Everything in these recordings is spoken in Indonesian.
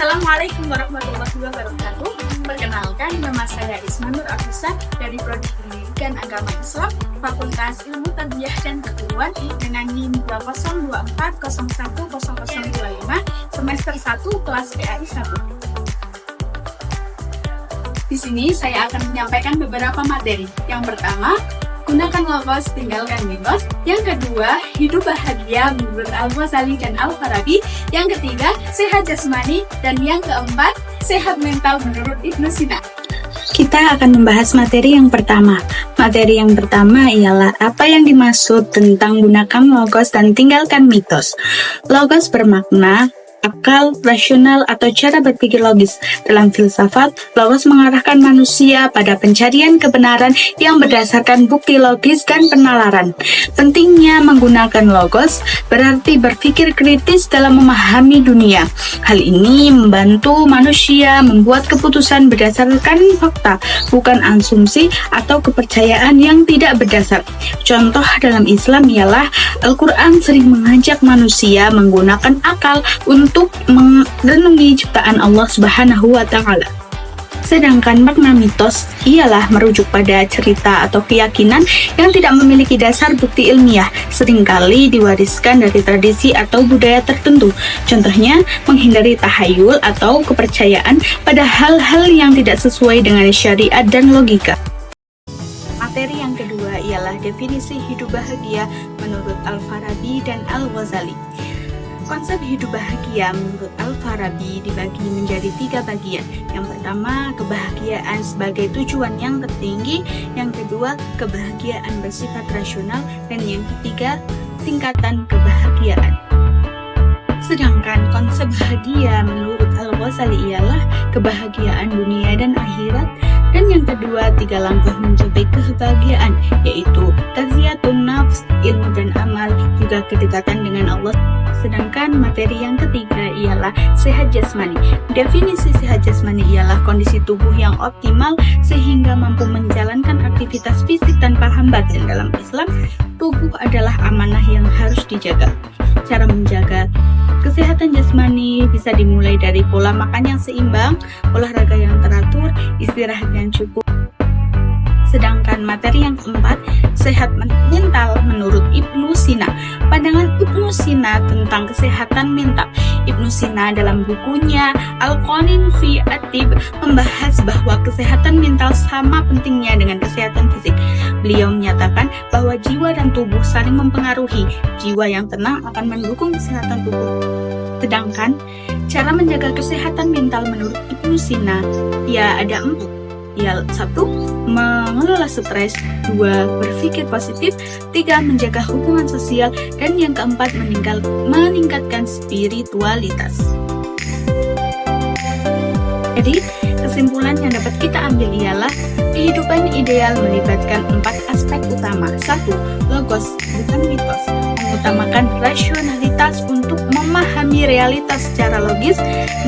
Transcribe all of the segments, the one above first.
Assalamualaikum warahmatullahi wabarakatuh. Perkenalkan, nama saya Isma Nur Afisa dari Prodi Pendidikan Agama Islam, Fakultas Ilmu Tarbiyah dan Keguruan dengan NIM 2024010025, semester 1 kelas PAI 1. Di sini saya akan menyampaikan beberapa materi. Yang pertama, gunakan logos, tinggalkan mitos. Yang kedua, hidup bahagia menurut Al-Ghazali dan Al-Farabi. Yang ketiga, sehat jasmani. Dan yang keempat, sehat mental menurut Ibnu Sina. Kita akan membahas materi yang pertama. Materi yang pertama ialah apa yang dimaksud tentang gunakan logos dan tinggalkan mitos. Logos bermakna akal, rasional, atau cara berpikir logis. Dalam filsafat, logos mengarahkan manusia pada pencarian kebenaran yang berdasarkan bukti logis dan penalaran. Pentingnya menggunakan logos berarti berpikir kritis dalam memahami dunia. Hal ini membantu manusia membuat keputusan berdasarkan fakta, bukan asumsi atau kepercayaan yang tidak berdasar. Contoh dalam Islam ialah Al-Quran sering mengajak manusia menggunakan akal untuk merenungi ciptaan Allah Subhanahu wa Ta'ala. Sedangkan makna mitos ialah merujuk pada cerita atau keyakinan yang tidak memiliki dasar bukti ilmiah, seringkali diwariskan dari tradisi atau budaya tertentu. Contohnya, menghindari tahayul atau kepercayaan pada hal-hal yang tidak sesuai dengan syariat dan logika. Materi yang kedua ialah definisi hidup bahagia menurut Al-Farabi dan Al-Ghazali. Konsep hidup bahagia menurut Al-Farabi dibagi menjadi 3 bagian. Yang pertama, kebahagiaan sebagai tujuan yang tertinggi. Yang kedua, kebahagiaan bersifat rasional. Dan yang ketiga, tingkatan kebahagiaan. Sedangkan konsep bahagia menurut Al-Ghazali ialah kebahagiaan dunia dan akhirat. Dan yang kedua, 3 langkah mencapai kebahagiaan, yaitu tazkiyatun nafs, ilmu dan amal, juga kedekatan dengan Allah. Sedangkan materi yang ketiga ialah sehat jasmani. Definisi sehat jasmani ialah kondisi tubuh yang optimal sehingga mampu menjalankan aktivitas fisik tanpa hambatan. Dalam Islam, tubuh adalah amanah yang harus dijaga. Cara menjaga kesehatan jasmani bisa dimulai dari pola makan yang seimbang, olahraga yang teratur, istirahat yang cukup. Sedangkan materi yang keempat, sehat mental menurut Ibnu Sina. Pandangan Ibnu Sina tentang kesehatan mental. Ibnu Sina dalam bukunya Al-Qanin fi At-Tib membahas bahwa kesehatan mental sama pentingnya dengan kesehatan fisik. Beliau menyatakan bahwa jiwa dan tubuh saling mempengaruhi. Jiwa yang tenang akan mendukung kesehatan tubuh. Sedangkan cara menjaga kesehatan mental menurut Ibnu Sina, ya ada 4. Ya, 1. Mengelola stres. 2. Berpikir positif. 3. Menjaga hubungan sosial. Dan yang keempat, meningkatkan spiritualitas. Jadi, kesimpulan yang dapat kita ambil ialah kehidupan ideal melibatkan 4 aspek utama. 1. Logos, bukan mitos. Mengutamakan rasionalitas untuk memahami realitas secara logis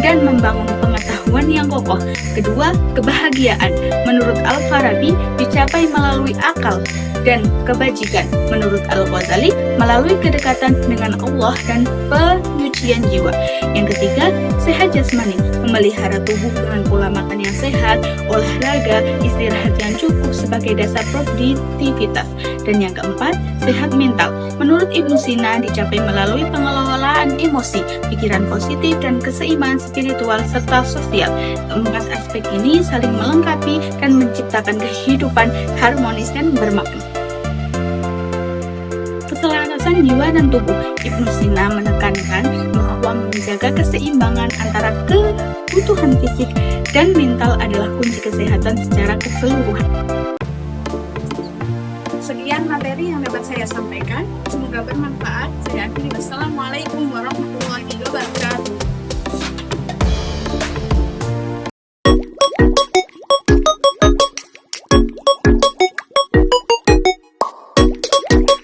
dan membangun pengetahuan yang kokoh. Kedua, kebahagiaan menurut Al-Farabi dicapai melalui akal, dan kebajikan menurut Al-Ghazali melalui kedekatan dengan Allah dan penyucian jiwa. Yang ketiga, sehat jasmani, memelihara tubuh dengan pola makan yang sehat, olahraga, istirahat yang cukup sebagai dasar produktivitas. Dan yang keempat, sehat mental menurut Ibnu Sina dicapai melalui pengelolaan emosi, pikiran positif, dan keseimbangan spiritual serta sosial. Keempat aspek ini saling melengkapi dan menciptakan kehidupan harmonis dan bermakna. Keselarasan jiwa dan tubuh. Ibnu Sina menekankan bahwa menjaga keseimbangan antara kebutuhan fisik dan mental adalah kunci kesehatan secara keseluruhan. Sekian materi yang dapat saya sampaikan. Semoga bermanfaat. Saya akhiri. Wassalamualaikum warahmatullahi wabarakatuh.